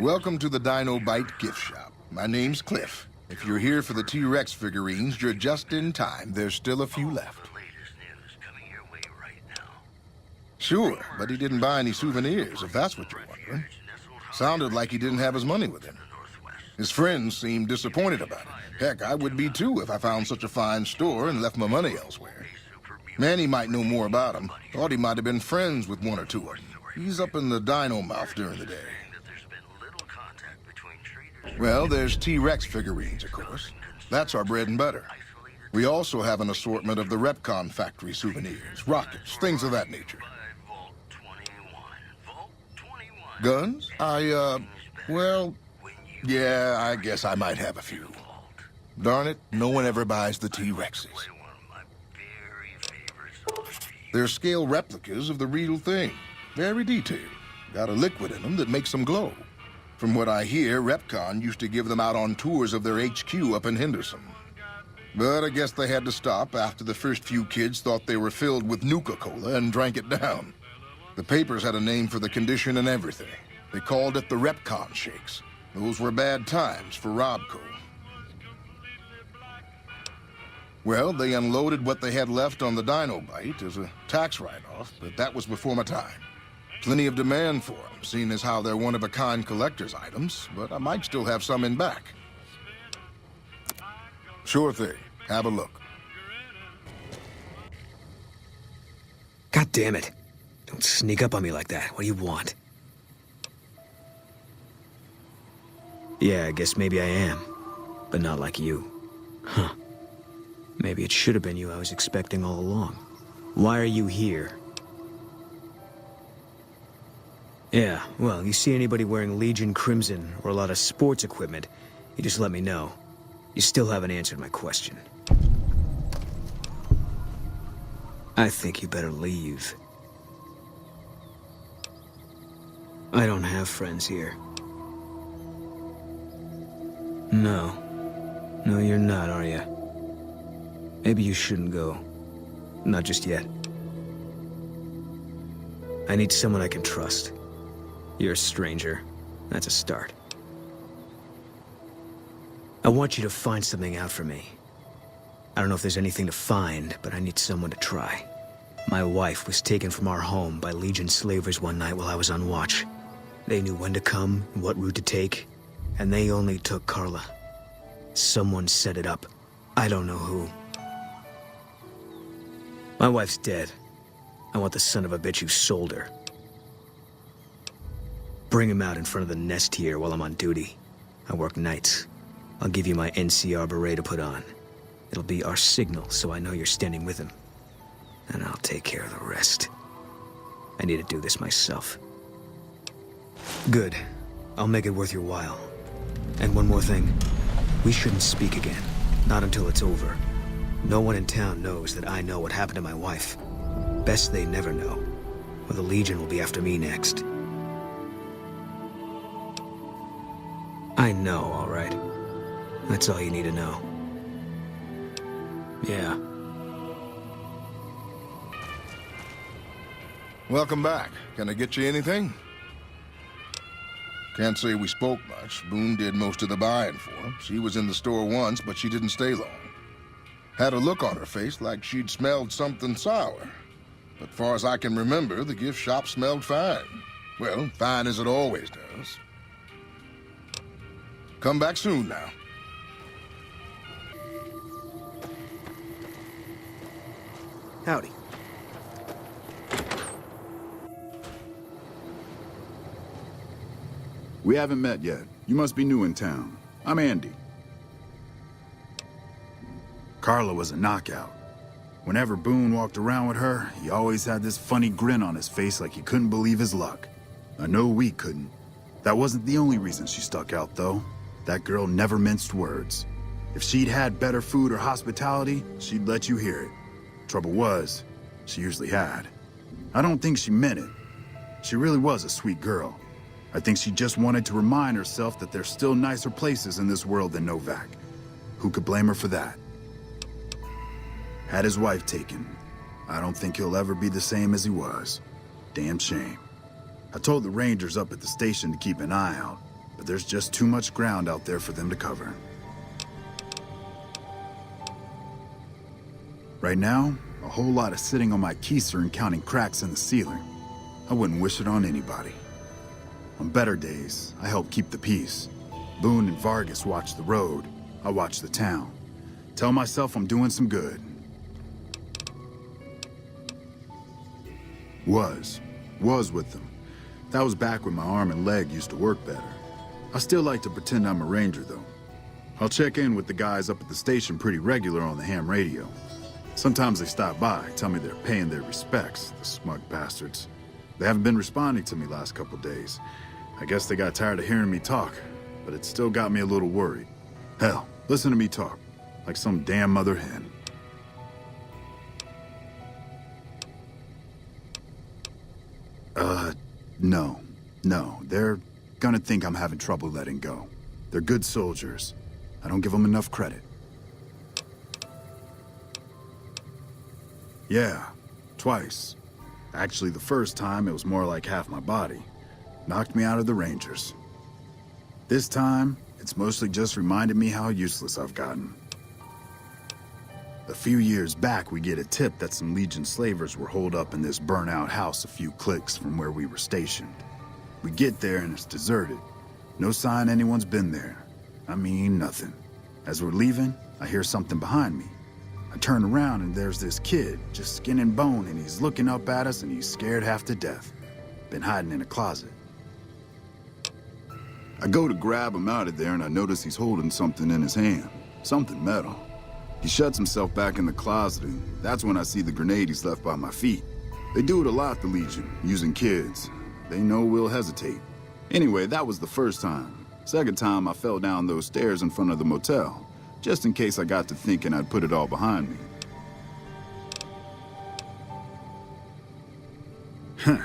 Welcome to the Dino Bite gift shop. My name's Cliff. If you're here for the T-Rex figurines, you're just in time. There's still a few left. The latest news coming your way right now. Sure, but he didn't buy any souvenirs, if that's what you're wondering. Sounded like he didn't have his money with him. His friends seemed disappointed about it. Heck, I would be too if I found such a fine store and left my money elsewhere. Manny might know more about him. Thought he might have been friends with one or two of them. He's up in the dino mouth during the day. Well, there's T-Rex figurines, of course. That's our bread and butter. We also have an assortment of the Repcon factory souvenirs, rockets, things of that nature. Guns? Well, yeah, I guess I might have a few. Darn it, no one ever buys the T-Rexes. They're scale replicas of the real thing. Very detailed. Got a liquid in them that makes them glow. From what I hear, Repcon used to give them out on tours of their HQ up in Henderson. But I guess they had to stop after the first few kids thought they were filled with Nuka-Cola and drank it down. The papers had a name for the condition and everything. They called it the Repcon Shakes. Those were bad times for Robco. Well, they unloaded what they had left on the Dino Bite as a tax write-off, but that was before my time. Plenty of demand for them, seeing as how they're one-of-a-kind collector's items, but I might still have some in back. Sure thing. Have a look. God damn it. Don't sneak up on me like that. What do you want? Yeah, I guess maybe I am. But not like you. Huh. Maybe it should have been you I was expecting all along. Why are you here? Yeah, well, you see anybody wearing Legion Crimson or a lot of sports equipment, you just let me know. You still haven't answered my question. I think you better leave. I don't have friends here. No. No, you're not, are you? Maybe you shouldn't go. Not just yet. I need someone I can trust. You're a stranger. That's a start. I want you to find something out for me. I don't know if there's anything to find, but I need someone to try. My wife was taken from our home by Legion slavers one night while I was on watch. They knew when to come and what route to take, and they only took Carla. Someone set it up. I don't know who. My wife's dead. I want the son of a bitch who sold her. Bring him out in front of the nest here while I'm on duty. I work nights. I'll give you my NCR beret to put on. It'll be our signal so I know you're standing with him. And I'll take care of the rest. I need to do this myself. Good. I'll make it worth your while. And one more thing. We shouldn't speak again. Not until it's over. No one in town knows that I know what happened to my wife. Best they never know. Or the Legion will be after me next. I know, all right. That's all you need to know. Yeah. Welcome back. Can I get you anything? Can't say we spoke much. Boone did most of the buying for him. She was in the store once, but she didn't stay long. Had a look on her face like she'd smelled something sour. But far as I can remember, the gift shop smelled fine. Well, fine as it always does. Come back soon now. Howdy. We haven't met yet. You must be new in town. I'm Andy. Carla was a knockout. Whenever Boone walked around with her, he always had this funny grin on his face like he couldn't believe his luck. I know we couldn't. That wasn't the only reason she stuck out, though. That girl never minced words. If she'd had better food or hospitality, she'd let you hear it. Trouble was, she usually had. I don't think she meant it. She really was a sweet girl. I think she just wanted to remind herself that there's still nicer places in this world than Novak. Who could blame her for that? Had his wife taken. I don't think he'll ever be the same as he was. Damn shame. I told the Rangers up at the station to keep an eye out, but there's just too much ground out there for them to cover. Right now, a whole lot of sitting on my keister and counting cracks in the ceiling. I wouldn't wish it on anybody. On better days, I help keep the peace. Boone and Vargas watch the road. I watch the town. Tell myself I'm doing some good. Was with them. That was back when my arm and leg used to work better. I still like to pretend I'm a ranger, though. I'll check in with the guys up at the station pretty regular on the ham radio. Sometimes they stop by, tell me they're paying their respects, the smug bastards. They haven't been responding to me last couple days. I guess they got tired of hearing me talk, but it still got me a little worried. Hell, listen to me talk, like some damn mother hen. No, they're gonna think I'm having trouble letting go. They're good soldiers. I don't give them enough credit. Yeah, twice. Actually, the first time, it was more like half my body. Knocked me out of the Rangers. This time, it's mostly just reminded me how useless I've gotten. A few years back, we get a tip that some Legion slavers were holed up in this burnt-out house a few clicks from where we were stationed. We get there and it's deserted. No sign anyone's been there. I mean, nothing. As we're leaving, I hear something behind me. I turn around and there's this kid, just skin and bone, and he's looking up at us and he's scared half to death. Been hiding in a closet. I go to grab him out of there and I notice he's holding something in his hand. Something metal. He shuts himself back in the closet and that's when I see the grenade he's left by my feet. They do it a lot, the Legion, using kids. They know we'll hesitate. Anyway, that was the first time. Second time, I fell down those stairs in front of the motel, just in case I got to thinking I'd put it all behind me.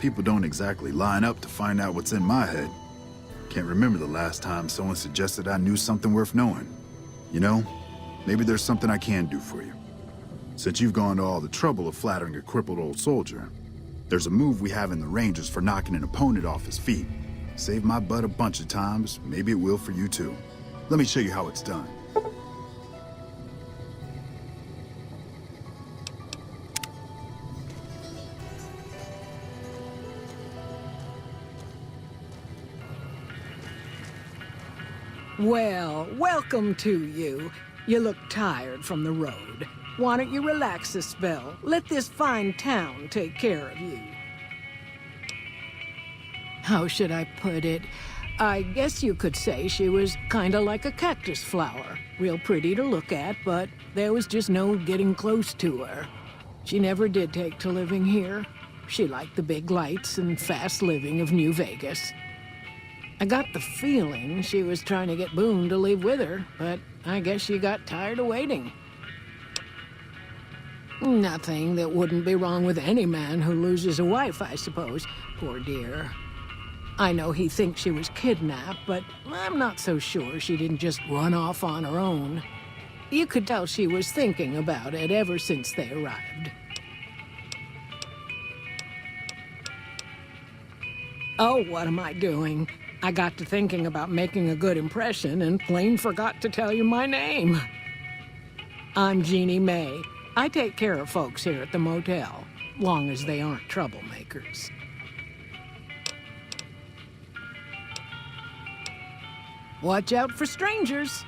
People don't exactly line up to find out what's in my head. Can't remember the last time someone suggested I knew something worth knowing. You know, maybe there's something I can do for you. Since you've gone to all the trouble of flattering a crippled old soldier, there's a move we have in the Rangers for knocking an opponent off his feet. Saved my butt a bunch of times, maybe it will for you too. Let me show you how it's done. Well, welcome to you. You look tired from the road. Why don't you relax a spell? Let this fine town take care of you. How should I put it? I guess you could say she was kinda like a cactus flower. Real pretty to look at, but there was just no getting close to her. She never did take to living here. She liked the big lights and fast living of New Vegas. I got the feeling she was trying to get Boone to leave with her, but I guess she got tired of waiting. Nothing that wouldn't be wrong with any man who loses a wife, I suppose. Poor dear. I know he thinks she was kidnapped, but I'm not so sure she didn't just run off on her own. You could tell she was thinking about it ever since they arrived. Oh, what am I doing? I got to thinking about making a good impression and plain forgot to tell you my name. I'm Jeannie May. I take care of folks here at the motel, long as they aren't troublemakers. Watch out for strangers.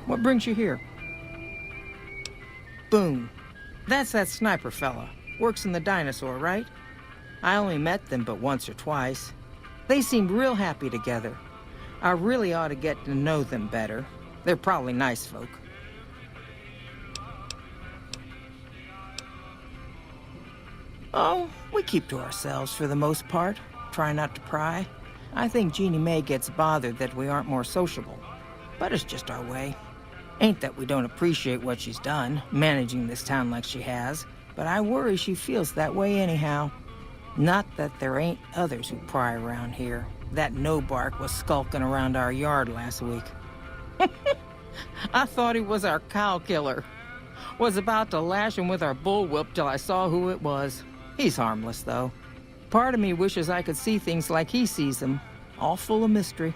What brings you here? Boone. That's that sniper fella. Works in the dinosaur, right? I only met them but once or twice. They seemed real happy together. I really ought to get to know them better. They're probably nice folk. Oh, we keep to ourselves for the most part. Try not to pry. I think Jeannie May gets bothered that we aren't more sociable. But it's just our way. Ain't that we don't appreciate what she's done, managing this town like she has, but I worry she feels that way anyhow. Not that there ain't others who pry around here. That no-bark was skulking around our yard last week. I thought he was our cow killer. Was about to lash him with our bullwhip till I saw who it was. He's harmless, though. Part of me wishes I could see things like he sees them, all full of mystery.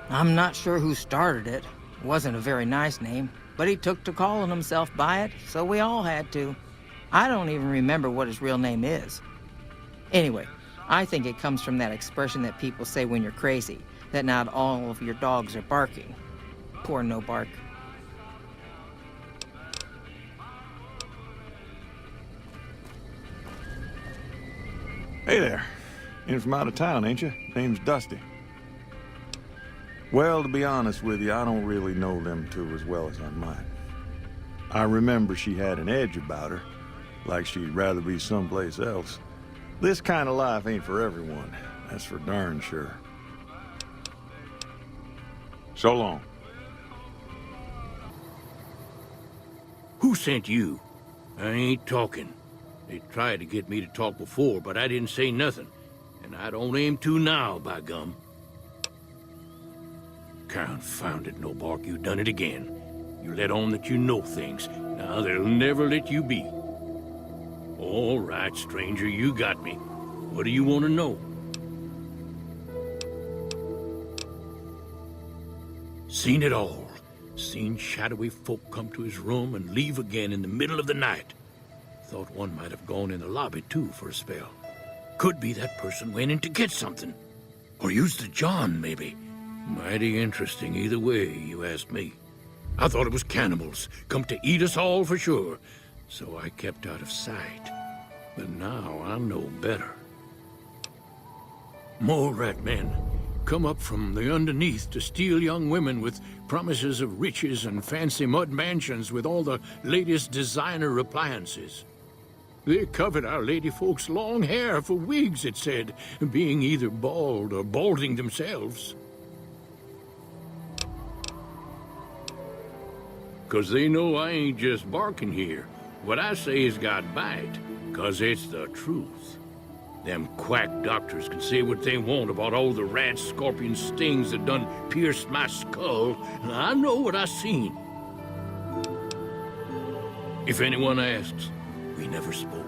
I'm not sure who started it. It wasn't a very nice name, but he took to calling himself by it, so we all had to. I don't even remember what his real name is. Anyway, I think it comes from that expression that people say when you're crazy, that not all of your dogs are barking. Poor No Bark. Hey there. In from out of town, ain't you? Name's Dusty. Well, to be honest with you, I don't really know them two as well as I might. I remember she had an edge about her, like she'd rather be someplace else. This kind of life ain't for everyone, that's for darn sure. So long. Who sent you? I ain't talking. They tried to get me to talk before, but I didn't say nothing. And I don't aim to now, by gum. Confound it, No Bark, you done it again. You let on that you know things. Now they'll never let you be. All right, stranger, you got me. What do you want to know? Seen it all. Seen shadowy folk come to his room and leave again in the middle of the night. Thought one might have gone in the lobby, too, for a spell. Could be that person went in to get something. Or used the John, maybe. Mighty interesting either way, you ask me. I thought it was cannibals, come to eat us all for sure. So I kept out of sight. But now I know better. Mole rat men come up from the underneath to steal young women with promises of riches and fancy mud mansions with all the latest designer appliances. They covered our lady folks' long hair for wigs, it said, being either bald or balding themselves. 'Cause they know I ain't just barking here. What I say's got bite, 'cause it's the truth. Them quack doctors can say what they want about all the rat scorpion stings that done pierced my skull, and I know what I seen. If anyone asks, we never spoke.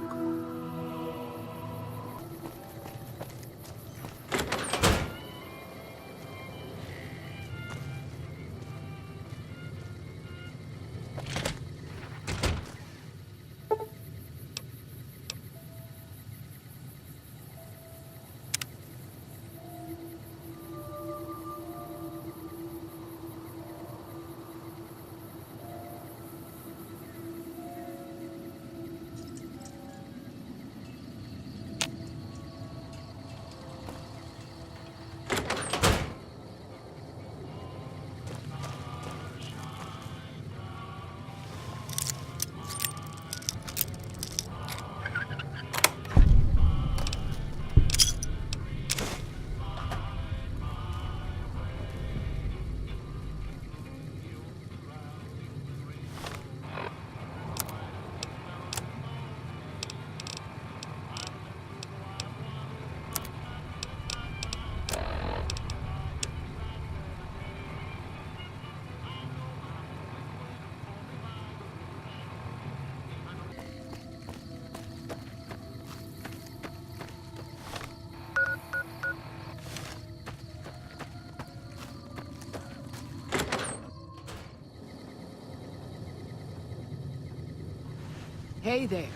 Hey there.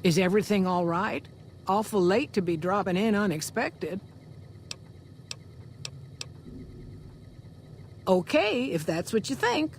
Is everything all right? Awful late to be dropping in unexpected. Okay, if that's what you think.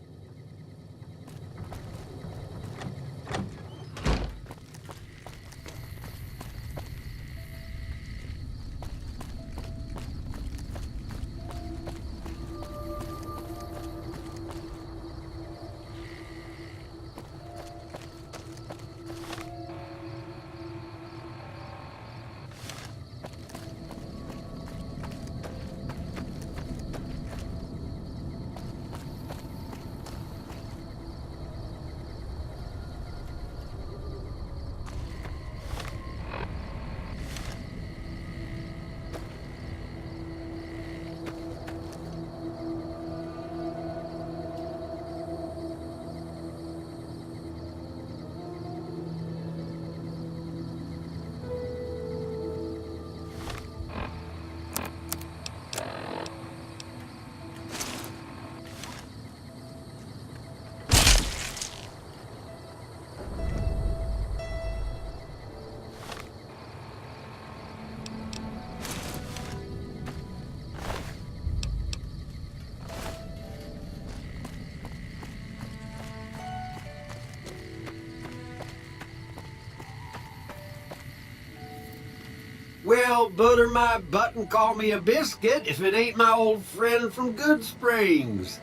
Well, butter my butt and call me a biscuit if it ain't my old friend from Good Springs.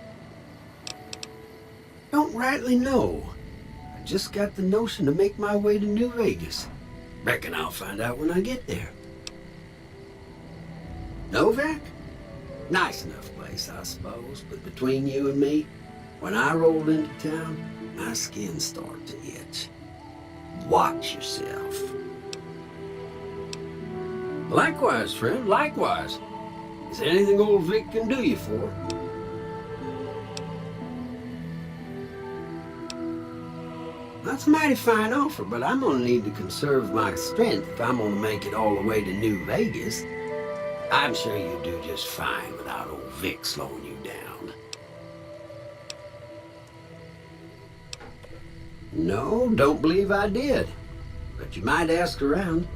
Don't rightly know. I just got the notion to make my way to New Vegas. Reckon I'll find out when I get there. Novak? Nice enough place, I suppose, but between you and me, when I rolled into town, my skin started to itch. Watch yourself. Likewise, friend, likewise. Is there anything old Vic can do you for? That's a mighty fine offer, but I'm gonna need to conserve my strength if I'm gonna make it all the way to New Vegas. I'm sure you do just fine without old Vic slowing you down. No, don't believe I did. But you might ask around.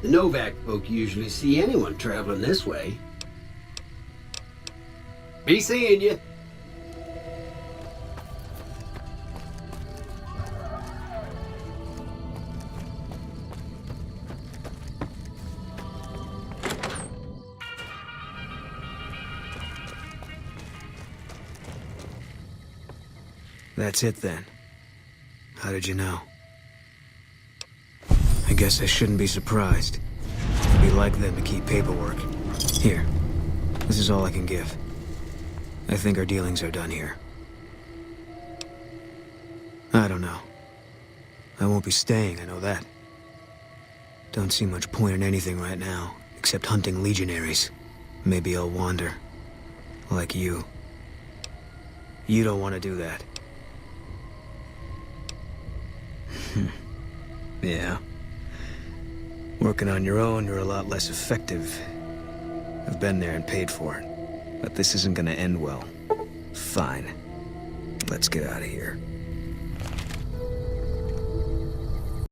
The Novak folk usually see anyone traveling this way. Be seeing you. That's it then. How did you know? I guess I shouldn't be surprised. It'd be like them to keep paperwork. Here. This is all I can give. I think our dealings are done here. I don't know. I won't be staying, I know that. Don't see much point in anything right now, except hunting legionaries. Maybe I'll wander. Like you. You don't want to do that. Yeah. Working on your own, you're a lot less effective. I've been there and paid for it. But this isn't gonna end well. Fine. Let's get out of here.